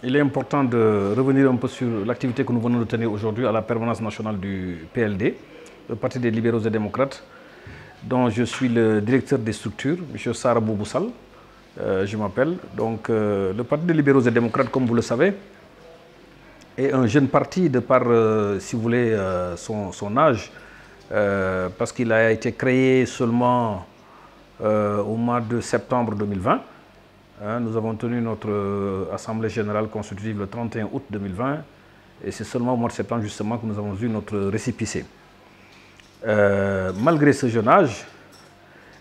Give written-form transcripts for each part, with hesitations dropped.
il est important de revenir un peu sur l'activité que nous venons de tenir aujourd'hui à la permanence nationale du PLD, le Parti des libéraux et démocrates, dont je suis le directeur des structures, M. Sarabou Boussal, je m'appelle. Donc, le Parti des libéraux et démocrates, comme vous le savez, est un jeune parti de par, si vous voulez, son âge, parce qu'il a été créé seulement au mois de septembre 2020. Nous avons tenu notre Assemblée générale constitutive le 31 août 2020 et c'est seulement au mois de septembre justement que nous avons eu notre récépissé. Malgré ce jeune âge,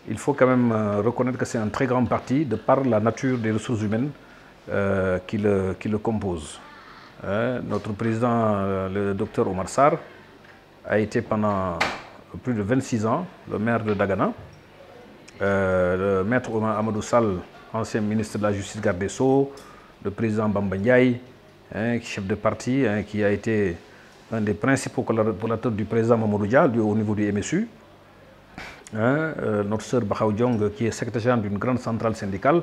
il faut quand même reconnaître que c'est un très grand parti de par la nature des ressources humaines qui le composent. Notre président, le docteur Omar Sarr, a été pendant plus de 26 ans le maire de Dagana. Le maître Amadou Sall, ancien ministre de la Justice garde des Sceaux, le président Bamba Ndiaye, chef de parti, qui a été un des principaux collaborateurs du président Mamadou Dia au niveau du MSU. Notre sœur Bakhaw Diong, qui est secrétaire générale d'une grande centrale syndicale,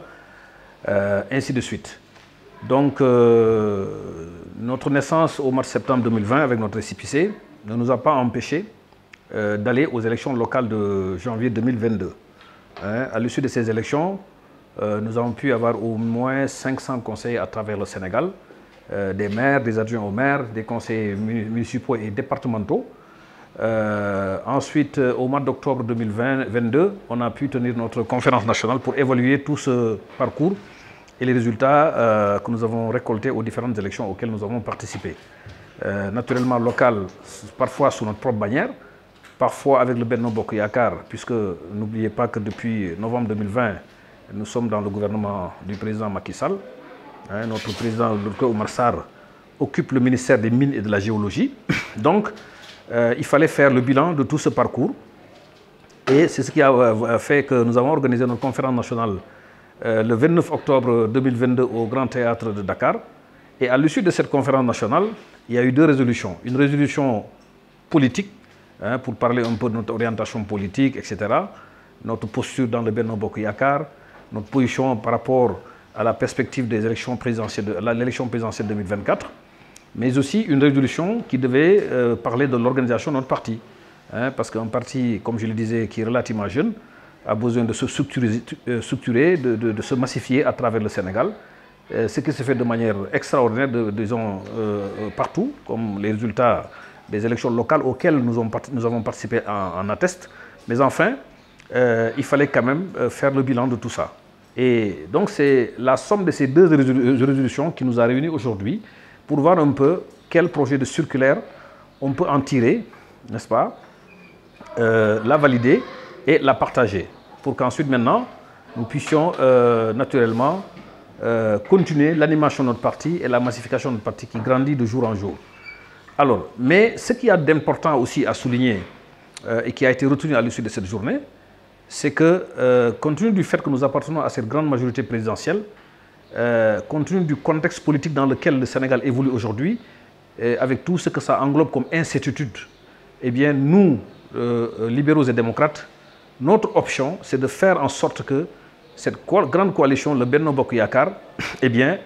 ainsi de suite. Donc, notre naissance au mois de septembre 2020 avec notre récépissé ne nous a pas empêché d'aller aux élections locales de janvier 2022. À l'issue de ces élections, nous avons pu avoir au moins 500 conseillers à travers le Sénégal, des maires, des adjoints aux maires, des conseillers municipaux et départementaux. Ensuite, au mois d'octobre 2022, on a pu tenir notre conférence nationale pour évaluer tout ce parcours et les résultats que nous avons récoltés aux différentes élections auxquelles nous avons participé. Naturellement local, parfois sous notre propre bannière, parfois avec le Benno Bokk Yakaar, puisque n'oubliez pas que depuis novembre 2020, nous sommes dans le gouvernement du président Macky Sall. Notre président, le docteur Omar Sarr, occupe le ministère des Mines et de la Géologie. Donc, il fallait faire le bilan de tout ce parcours. Et c'est ce qui a fait que nous avons organisé notre conférence nationale le 29 octobre 2022 au Grand Théâtre de Dakar. Et à l'issue de cette conférence nationale, il y a eu deux résolutions. Une résolution politique, pour parler un peu de notre orientation politique, etc. Notre posture dans le Benno Bokk Yakaar, notre position par rapport à la perspective des élections présidentielles, l'élection présidentielle 2024, mais aussi une résolution qui devait parler de l'organisation de notre parti. Parce qu'un parti, comme je le disais, qui est relativement jeune, a besoin de se structurer, de se massifier à travers le Sénégal. Ce qui se fait de manière extraordinaire, disons, partout, comme les résultats des élections locales auxquelles nous avons participé en atteste. Mais enfin, il fallait quand même faire le bilan de tout ça. Et donc c'est la somme de ces deux résolutions qui nous a réunis aujourd'hui pour voir un peu quel projet de circulaire on peut en tirer, n'est-ce pas, la valider et la partager, pour qu'ensuite maintenant nous puissions naturellement continuer l'animation de notre parti et la massification de notre parti qui grandit de jour en jour. Alors, mais ce qu'il y a d'important aussi à souligner et qui a été retenu à l'issue de cette journée, c'est que, compte tenu du fait que nous appartenons à cette grande majorité présidentielle, compte tenu du contexte politique dans lequel le Sénégal évolue aujourd'hui, avec tout ce que ça englobe comme incertitude, eh bien, nous, libéraux et démocrates, notre option, c'est de faire en sorte que cette grande coalition, le Benno Bokk Yakaar, eh bien,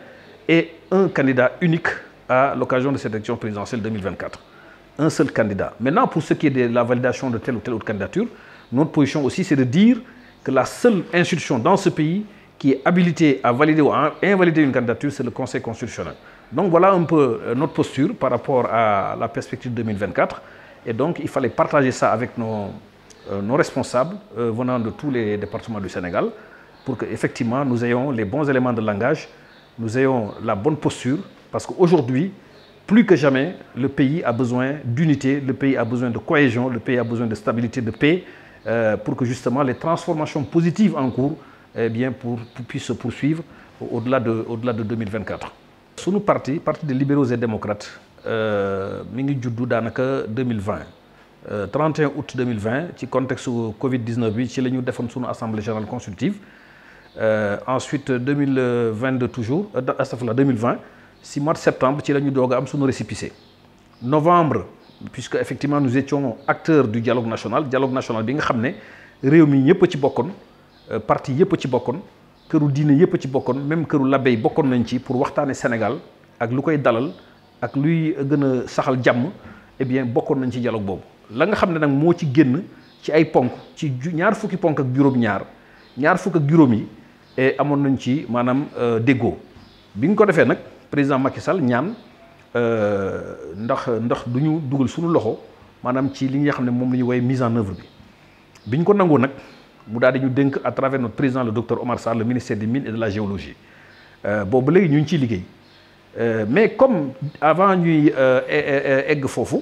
ait un candidat unique à l'occasion de cette élection présidentielle 2024. Un seul candidat. Maintenant, pour ce qui est de la validation de telle ou telle autre candidature, notre position aussi, c'est de dire que la seule institution dans ce pays qui est habilitée à valider ou à invalider une candidature, c'est le Conseil constitutionnel. Donc voilà un peu notre posture par rapport à la perspective 2024. Et donc, il fallait partager ça avec nos responsables venant de tous les départements du Sénégal pour qu'effectivement, nous ayons les bons éléments de langage, nous ayons la bonne posture, parce qu'aujourd'hui, plus que jamais, le pays a besoin d'unité, le pays a besoin de cohésion, le pays a besoin de stabilité, de paix, pour que justement les transformations positives en cours puissent se poursuivre au-delà de 2024. Sunu parti des libéraux et démocrates, mi ngi juddu daanaka 2020 31 août 2020 ci contexte Covid-19 bi ci la ñu defoon sunu assemblée générale consultative. Ensuite 2022 toujours astafurlah 2020 si mois de septembre ci la ñu doog a am sunu récépissé. Novembre, puisque effectivement nous étions acteurs du dialogue national bi nga xam ne réew mi ñëpp ci bokkoon, parti yëpp ci bokkoon, këru diine yëpp ci bokkoon, même këru labbe yi bokkoon nañ ci pour waxtaane Sénégal ak lu koy dalal ak luy gën a saxal jàmm eh bien bokkoon nañ ci dialogue boobu. la nga xam ne nag moo ci génn ci ay ponk ci ñaar fukki ponk ak juróom-ñaar ñaar fukk ak juróom yi amoon nañ ci maanaam déggoo bi nga ko defee nag président Macky Sall ñaan ndax du ñu dugal suñu loxo maanaam ci li nga xam ne moom la ñu woowee mise en œuvre bi ñu ko nangoo nag mu daal di ñu dénk à travers notre président le docteur Omar Sarr le ministère des mines et de la géologie boobu léegi ñu ngi ciy liggéey mais comme avant ñuy egg foofu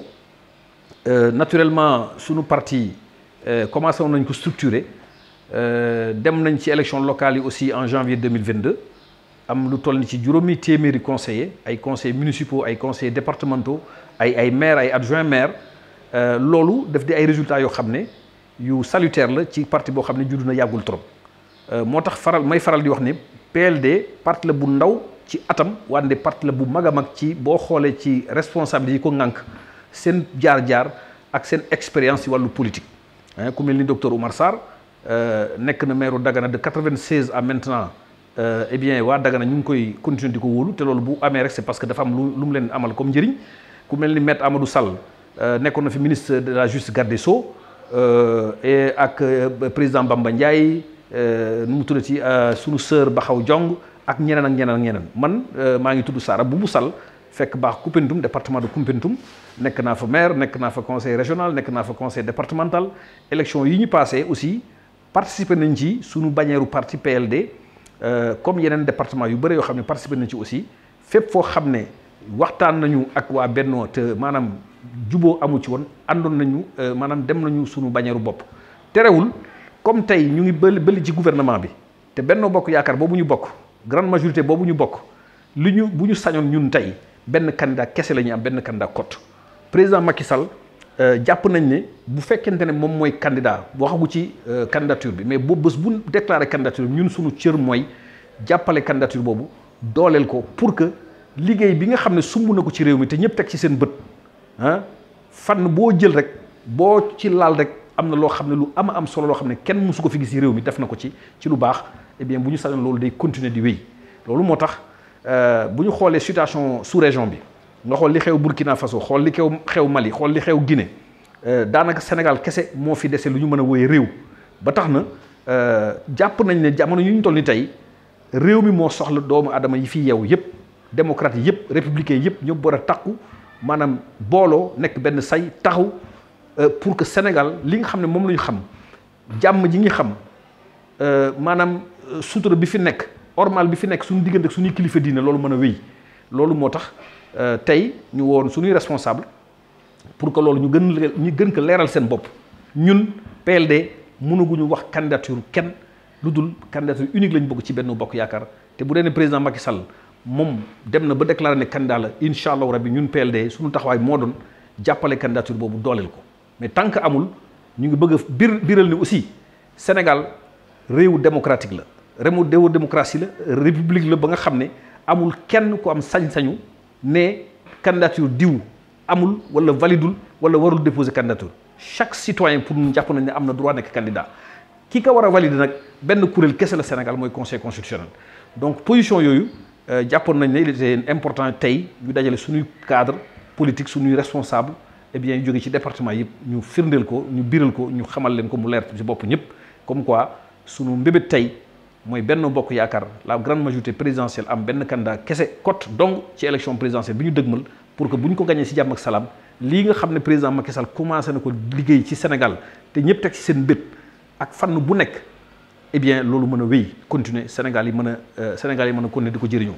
naturellement suñu parti commencé woon nañ ko structurer dem nañ ci élection locale yi aussi en janvier 2022 am lu toll ni ci juróomi téeméeri conseillers ay conseillers municipaux ay conseillers départementaux ay maires ay adjoints maires loolu daf di ay résultats yoo xam ne yu salutaire la ci parti boo xam ne juddu na yàggul trop moo tax may faral di wax ne PLD parti la bu ndaw ci atam wante parti la bu mag a mag ci boo xoolee ci responsabilité yi ko ŋànk seen jaar-jaar ak seen expérience ci wàllu politique ku mel ni docteur Oumar Sarr nekk na maire Dagana de 96 à maintenant eh bien waa Dagana ñu ngi koy continuer di ko wóolu te loolu bu amee rek c'est parce que dafa am lu mu leen amal comme njëriñ ku mel ni maître Amadou Sall nekkoon na fi ministre de la justice garde des Sceaux et ak président Bamba Ndiaye nu mu tuddati sunu sœur Baxaw Jong ak ñeneen ak ñeneen ak ñeneen man maa ngi tudd Sara Boubou Sall fekk baax Koumpentoum département de Koumpentoum nekk naa fa maire nekk naa fa conseil régional nekk naa fa conseil départemental élection yi ñu passé aussi participer nañ ci sunu bannière parti PLD comme yeneen département yu bëri yoo xam ne participer nañ ci aussi fépp foo xam ne waxtaan nañu ak waa Bennoo te maanaam juboo amu ci woon àndoon nañu maanaam dem nañu sunu bannière bopp terewul comme tey ñu ngi bëli ci gouvernement bi te Benno Bokk Yaakaar boobu ñu bokk grande majorité boobu ñu bokk li ñu bu ñu sañoon ñun tey benn candidat kese la ñuy am benn candidat cote président Macky Sall jàpp nañ ne bu fekkente ne moom mooy candidat waxagu ci candidature bi mais boobu bés bu déclaré candidature bi ñun suñu cër mooy jàppale candidature boobu dooleel ko pour que liggéey bi nga xam ne sumb na ko ci réew mi te ñëpp teg ci seen bët ah fànn boo jël rek boo ci laal rek am na loo xam ne lu am solo loo xam ne kenn mësu ko fi gis ci réew mi def na ko ci lu baax eh bien bu ñu sañoon loolu day continuer di wéy loolu moo tax bu ñu xoolee situation sous région bi nga xool li xew Burkina Faso xool li xew Mali xool li xew Guinée daanaka Sénégal kese moo fi dese lu ñu mën a wooyee réew ba tax na jàpp nañ ne jamono yu ñu toll ni tey réew mi moo soxla doomu aadama yi fi yeewu yëpp démocrate yi yëpp républicain yëpp ñoo war a takku maanaam booloo nekk benn say taxaw pour que Sénégal li nga xam ne moom la ñu xam jàmm ji ngi xam maanaam sutura bi fi nekk ormal bi fi nekk suñu diggante ak suñuy kilifa diine loolu mën a wéy loolu moo tax tey ñu woon suñuy responsable pour que loolu ñu gën ko leeral seen bopp ñun PLD mënaguñu wax candidature kenn lu dul candidature unique lañ bëgg ci Benno Bokk Yaakaar te bu dee ne président Macky Sall moom dem na ba déclaré ne candidat la incha allahu rabbi ñun PLD suñu taxawaay moo doon jàppale candidature boobu dooleel ko mais tant que amul ñu ngi bëgg a biral ni aussi Sénégal réewu démocratique la réewu démocratie la république la ba nga xam ne amul kenn ku am sañ-sañu ne candidature diw amul wala validul wala warul déposer candidature chaque citoyen pour ñu jàpp nañ ne am na droit nekk candidat ki ko war a valider nag benn kuréel kese la Sénégal mooy conseil constitutionnel donc position yooyu jàppoon nañ ne il était important tey ñu dajale suñuy cadre politique suñuy responsable eh bien ñu jóge ci département yëpp ñu firndeel ko ñu biral ko ñu xamal leen ko mu leer ci bopp ñëpp comme quoi suñu mbébét tey mooy Benno Bokk Yaakaar la grande majorité présidentielle am benn candidat kese cote donc ci élection présidentielle bi ñu dëgmal pour que bu ñu ko gañee ci jàmm ak salaam lii nga xam ne président Macky Sall commencé na ko liggéey ci Sénégal te ñëpp teg ci seen bët ak fànn bu nekk eh bien loolu mën a wéy continuer Sénégal yi mën a continuer di ko jëriñoo